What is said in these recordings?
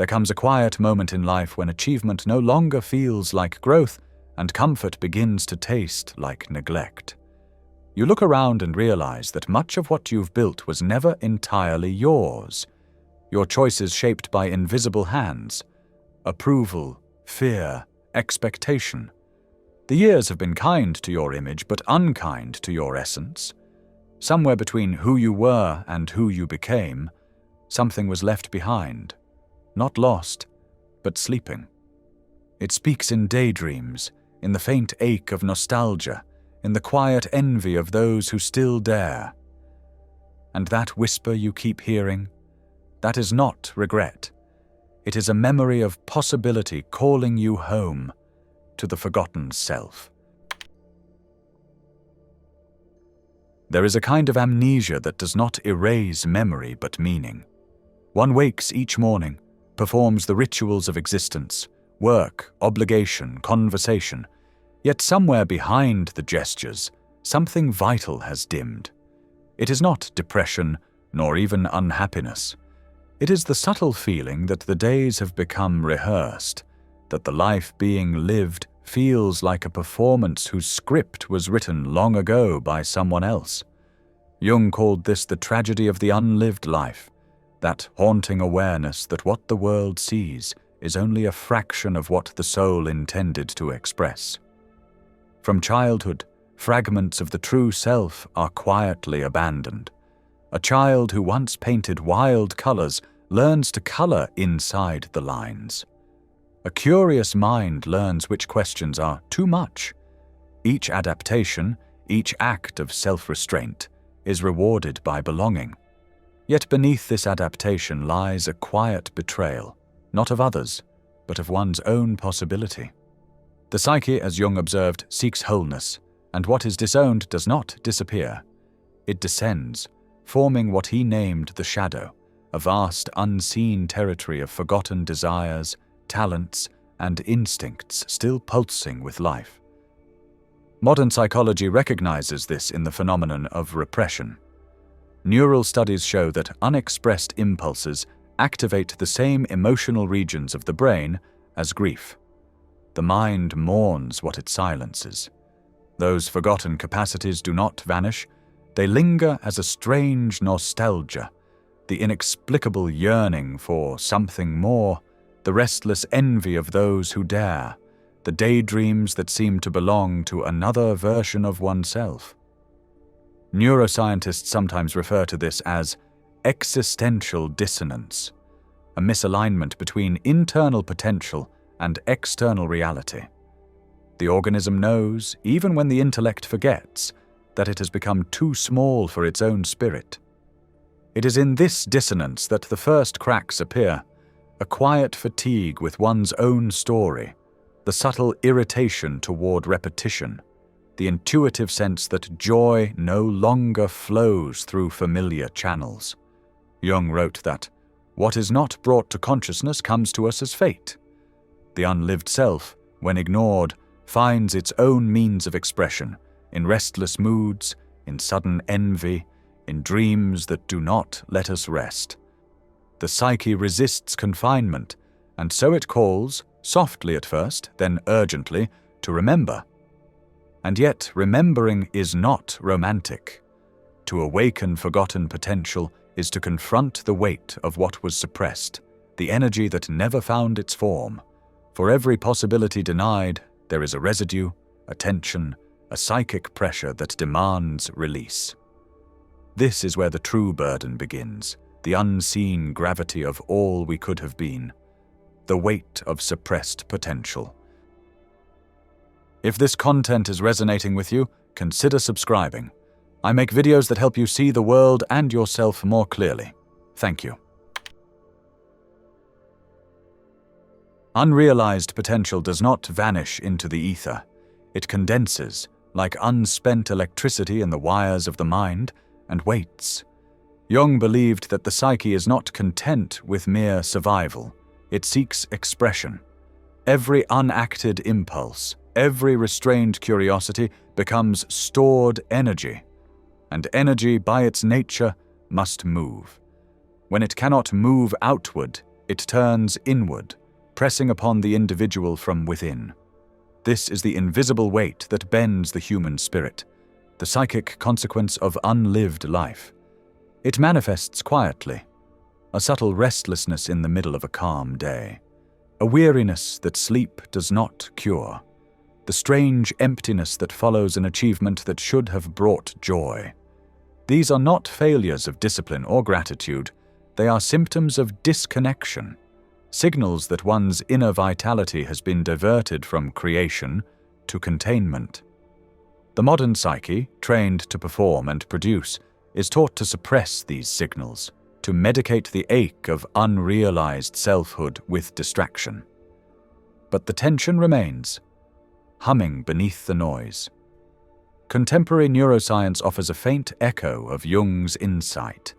There comes a quiet moment in life when achievement no longer feels like growth and comfort begins to taste like neglect. You look around and realize that much of what you've built was never entirely yours. Your choices shaped by invisible hands. Approval, fear, expectation. The years have been kind to your image, but unkind to your essence. Somewhere between who you were and who you became, something was left behind. Not lost, but sleeping. It speaks in daydreams, in the faint ache of nostalgia, in the quiet envy of those who still dare. And that whisper you keep hearing, that is not regret. It is a memory of possibility calling you home to the forgotten self. There is a kind of amnesia that does not erase memory but meaning. One wakes each morning, performs the rituals of existence, work, obligation, conversation, yet somewhere behind the gestures, something vital has dimmed. It is not depression, nor even unhappiness. It is the subtle feeling that the days have become rehearsed, that the life being lived feels like a performance whose script was written long ago by someone else. Jung called this the tragedy of the unlived life, that haunting awareness that what the world sees is only a fraction of what the soul intended to express. From childhood, fragments of the true self are quietly abandoned. A child who once painted wild colors learns to color inside the lines. A curious mind learns which questions are too much. Each adaptation, each act of self-restraint, is rewarded by belonging. Yet beneath this adaptation lies a quiet betrayal, not of others, but of one's own possibility. The psyche, as Jung observed, seeks wholeness, and what is disowned does not disappear. It descends, forming what he named the shadow, a vast unseen territory of forgotten desires, talents, and instincts still pulsing with life. Modern psychology recognizes this in the phenomenon of repression. Neural studies show that unexpressed impulses activate the same emotional regions of the brain as grief. The mind mourns what it silences. Those forgotten capacities do not vanish, they linger as a strange nostalgia, the inexplicable yearning for something more, the restless envy of those who dare, the daydreams that seem to belong to another version of oneself. Neuroscientists sometimes refer to this as existential dissonance, a misalignment between internal potential and external reality. The organism knows, even when the intellect forgets, that it has become too small for its own spirit. It is in this dissonance that the first cracks appear, a quiet fatigue with one's own story, the subtle irritation toward repetition, the intuitive sense that joy no longer flows through familiar channels. Jung wrote that, "What is not brought to consciousness comes to us as fate." The unlived self, when ignored, finds its own means of expression, in restless moods, in sudden envy, in dreams that do not let us rest. The psyche resists confinement, and so it calls, softly at first, then urgently, to remember. And yet remembering is not romantic. To awaken forgotten potential is to confront the weight of what was suppressed, the energy that never found its form. For every possibility denied, there is a residue, a tension, a psychic pressure that demands release. This is where the true burden begins, the unseen gravity of all we could have been, the weight of suppressed potential. If this content is resonating with you, consider subscribing. I make videos that help you see the world and yourself more clearly. Thank you. Unrealized potential does not vanish into the ether. It condenses, like unspent electricity in the wires of the mind, and waits. Jung believed that the psyche is not content with mere survival. It seeks expression. Every unacted impulse, every restrained curiosity becomes stored energy, and energy by its nature must move. When it cannot move outward, It turns inward, pressing upon the individual from within. This is the invisible weight that bends the human spirit, the psychic consequence of unlived life. It manifests quietly, a subtle restlessness in the middle of a calm day, a weariness that sleep does not cure, the strange emptiness that follows an achievement that should have brought joy. These are not failures of discipline or gratitude, they are symptoms of disconnection, signals that one's inner vitality has been diverted from creation to containment. The modern psyche, trained to perform and produce, is taught to suppress these signals, to medicate the ache of unrealized selfhood with distraction. But the tension remains, humming beneath the noise. Contemporary neuroscience offers a faint echo of Jung's insight.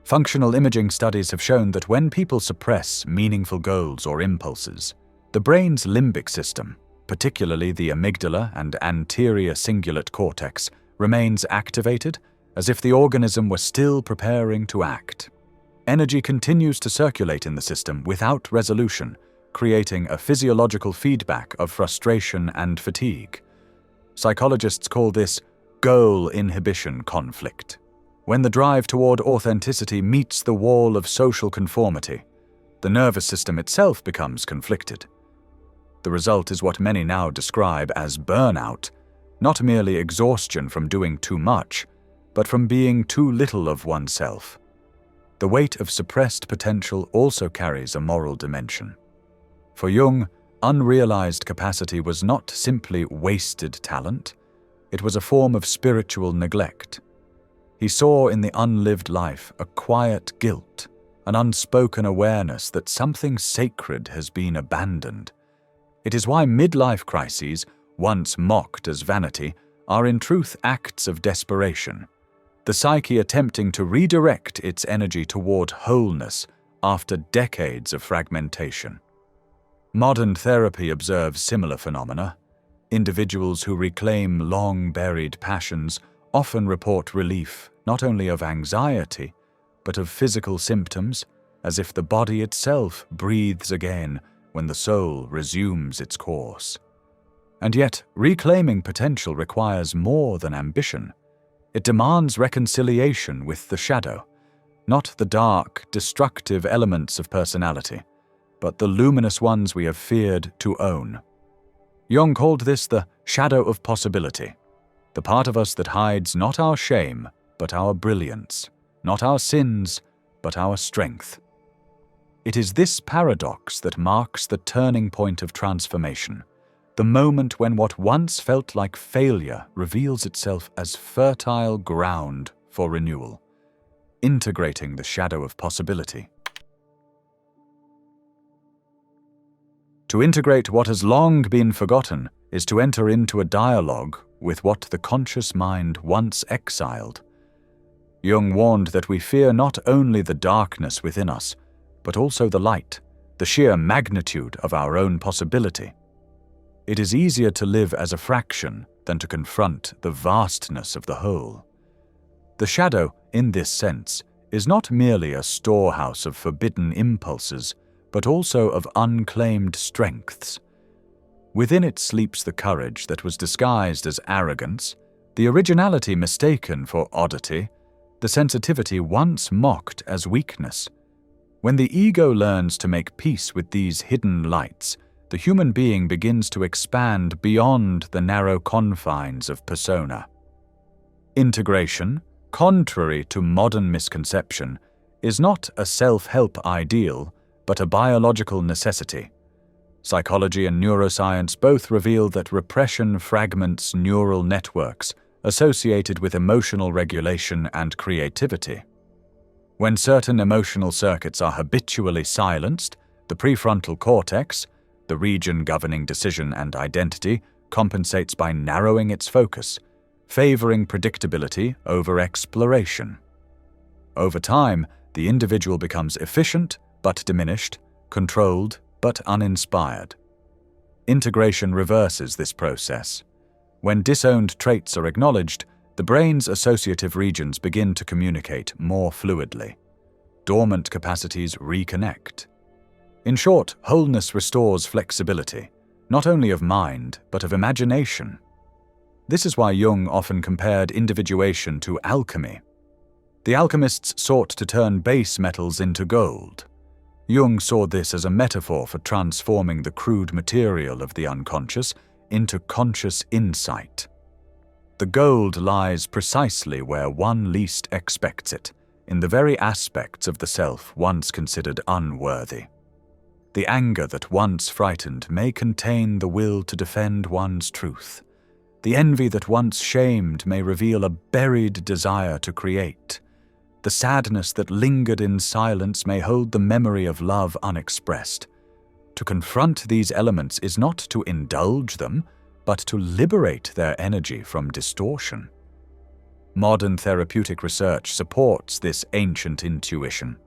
Functional imaging studies have shown that when people suppress meaningful goals or impulses, the brain's limbic system, particularly the amygdala and anterior cingulate cortex, remains activated as if the organism were still preparing to act. Energy continues to circulate in the system without resolution, creating a physiological feedback of frustration and fatigue. Psychologists call this goal inhibition conflict. When the drive toward authenticity meets the wall of social conformity, the nervous system itself becomes conflicted. The result is what many now describe as burnout, not merely exhaustion from doing too much, but from being too little of oneself. The weight of suppressed potential also carries a moral dimension. For Jung, unrealized capacity was not simply wasted talent, it was a form of spiritual neglect. He saw in the unlived life a quiet guilt, an unspoken awareness that something sacred has been abandoned. It is why midlife crises, once mocked as vanity, are in truth acts of desperation, the psyche attempting to redirect its energy toward wholeness after decades of fragmentation. Modern therapy observes similar phenomena. Individuals who reclaim long-buried passions often report relief not only of anxiety, but of physical symptoms, as if the body itself breathes again when the soul resumes its course. And yet, reclaiming potential requires more than ambition. It demands reconciliation with the shadow, not the dark, destructive elements of personality, but the luminous ones we have feared to own. Jung called this the shadow of possibility, the part of us that hides not our shame, but our brilliance, not our sins, but our strength. It is this paradox that marks the turning point of transformation, the moment when what once felt like failure reveals itself as fertile ground for renewal, integrating the shadow of possibility. To integrate what has long been forgotten is to enter into a dialogue with what the conscious mind once exiled. Jung warned that we fear not only the darkness within us, but also the light, the sheer magnitude of our own possibility. It is easier to live as a fraction than to confront the vastness of the whole. The shadow, in this sense, is not merely a storehouse of forbidden impulses, but also of unclaimed strengths. Within it sleeps the courage that was disguised as arrogance, the originality mistaken for oddity, the sensitivity once mocked as weakness. When the ego learns to make peace with these hidden lights, the human being begins to expand beyond the narrow confines of persona. Integration, contrary to modern misconception, is not a self-help ideal, but a biological necessity. Psychology and neuroscience both reveal that repression fragments neural networks associated with emotional regulation and creativity. When certain emotional circuits are habitually silenced, the prefrontal cortex, the region governing decision and identity, compensates by narrowing its focus, favoring predictability over exploration. Over time, the individual becomes efficient but diminished, controlled but uninspired. Integration reverses this process. When disowned traits are acknowledged, the brain's associative regions begin to communicate more fluidly. Dormant capacities reconnect. In short, wholeness restores flexibility, not only of mind, but of imagination. This is why Jung often compared individuation to alchemy. The alchemists sought to turn base metals into gold. Jung saw this as a metaphor for transforming the crude material of the unconscious into conscious insight. The gold lies precisely where one least expects it, in the very aspects of the self once considered unworthy. The anger that once frightened may contain the will to defend one's truth. The envy that once shamed may reveal a buried desire to create. The sadness that lingered in silence may hold the memory of love unexpressed. To confront these elements is not to indulge them, but to liberate their energy from distortion. Modern therapeutic research supports this ancient intuition.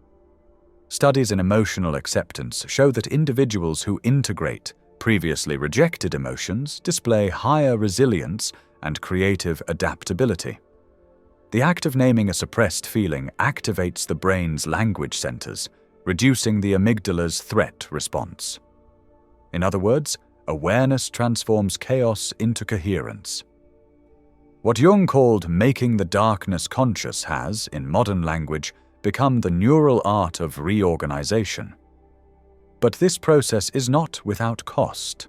Studies in emotional acceptance show that individuals who integrate previously rejected emotions display higher resilience and creative adaptability. The act of naming a suppressed feeling activates the brain's language centers, reducing the amygdala's threat response. In other words, awareness transforms chaos into coherence. What Jung called making the darkness conscious has, in modern language, become the neural art of reorganization. But this process is not without cost.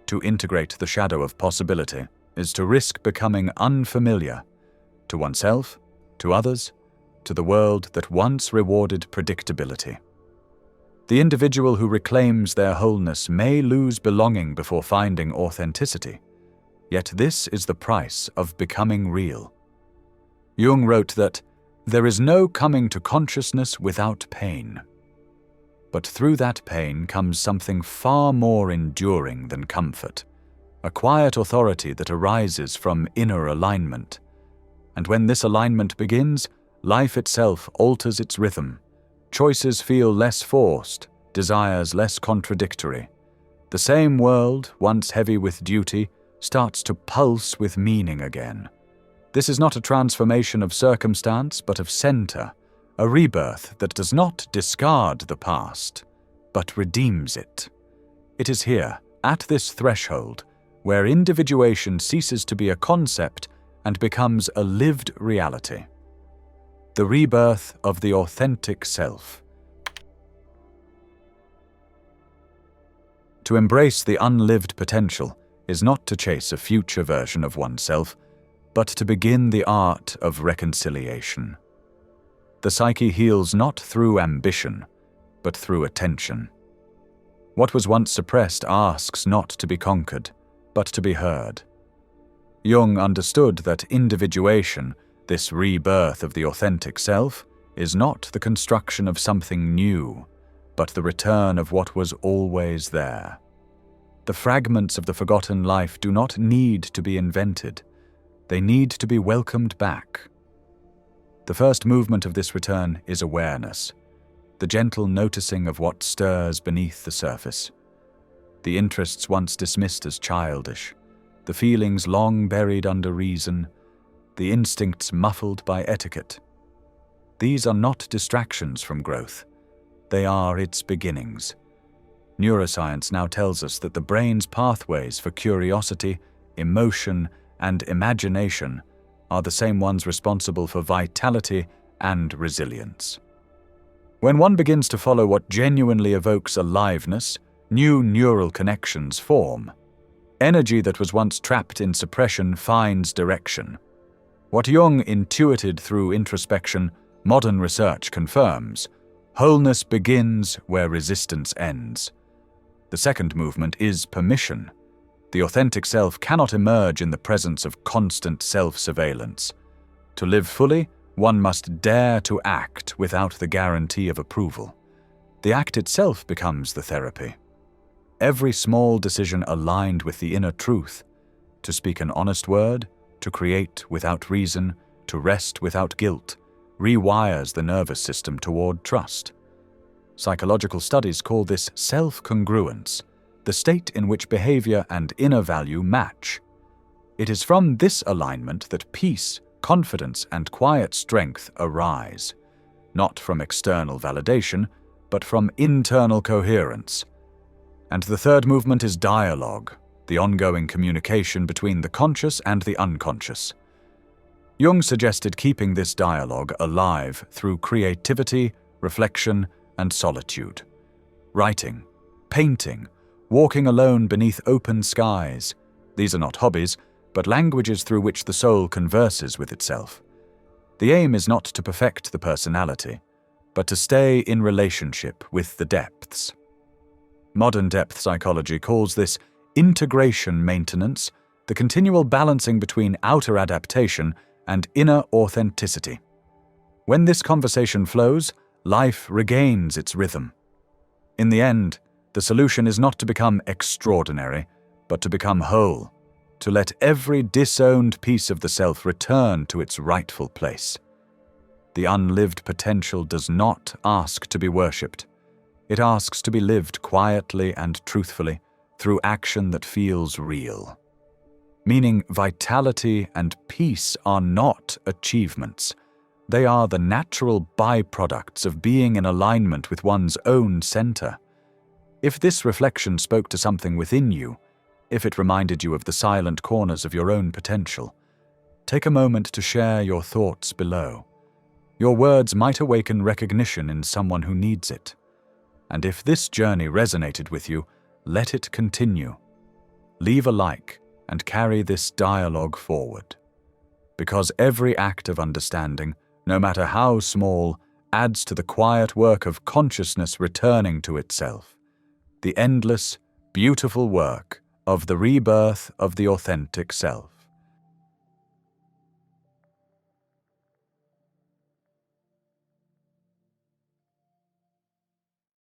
To integrate the shadow of possibility is to risk becoming unfamiliar, to oneself, to others, to the world that once rewarded predictability. The individual who reclaims their wholeness may lose belonging before finding authenticity, yet this is the price of becoming real. Jung wrote that, "There is no coming to consciousness without pain. But through that pain comes something far more enduring than comfort, a quiet authority that arises from inner alignment. And when this alignment begins, life itself alters its rhythm. Choices feel less forced, desires less contradictory. The same world, once heavy with duty, starts to pulse with meaning again. This is not a transformation of circumstance, but of center, a rebirth that does not discard the past, but redeems it. It is here, at this threshold, where individuation ceases to be a concept and becomes a lived reality. The rebirth of the authentic self. To embrace the unlived potential is not to chase a future version of oneself, but to begin the art of reconciliation. The psyche heals not through ambition, but through attention. What was once suppressed asks not to be conquered, but to be heard. Jung understood that individuation, this rebirth of the authentic self, is not the construction of something new, but the return of what was always there. The fragments of the forgotten life do not need to be invented. They need to be welcomed back. The first movement of this return is awareness, the gentle noticing of what stirs beneath the surface. The interests once dismissed as childish, the feelings long buried under reason, the instincts muffled by etiquette. These are not distractions from growth. They are its beginnings. Neuroscience now tells us that the brain's pathways for curiosity, emotion, and imagination are the same ones responsible for vitality and resilience. When one begins to follow what genuinely evokes aliveness, new neural connections form. Energy that was once trapped in suppression finds direction. What Jung intuited through introspection, modern research confirms. Wholeness begins where resistance ends. The second movement is permission. The authentic self cannot emerge in the presence of constant self-surveillance. To live fully, one must dare to act without the guarantee of approval. The act itself becomes the therapy. Every small decision aligned with the inner truth, to speak an honest word, to create without reason, to rest without guilt, rewires the nervous system toward trust. Psychological studies call this self-congruence, the state in which behavior and inner value match. It is from this alignment that peace, confidence, and quiet strength arise, not from external validation, but from internal coherence. And the third movement is dialogue, the ongoing communication between the conscious and the unconscious. Jung suggested keeping this dialogue alive through creativity, reflection, and solitude. Writing, painting, walking alone beneath open skies. These are not hobbies, but languages through which the soul converses with itself. The aim is not to perfect the personality, but to stay in relationship with the depths. Modern depth psychology calls this integration maintenance, the continual balancing between outer adaptation and inner authenticity. When this conversation flows, life regains its rhythm. In the end, the solution is not to become extraordinary, but to become whole, to let every disowned piece of the self return to its rightful place. The unlived potential does not ask to be worshipped. It asks to be lived quietly and truthfully through action that feels real. Meaning, vitality and peace are not achievements. They are the natural byproducts of being in alignment with one's own center. If this reflection spoke to something within you, if it reminded you of the silent corners of your own potential, take a moment to share your thoughts below. Your words might awaken recognition in someone who needs it. And if this journey resonated with you, let it continue. Leave a like and carry this dialogue forward. Because every act of understanding, no matter how small, adds to the quiet work of consciousness returning to itself. The endless, beautiful work of the rebirth of the authentic self.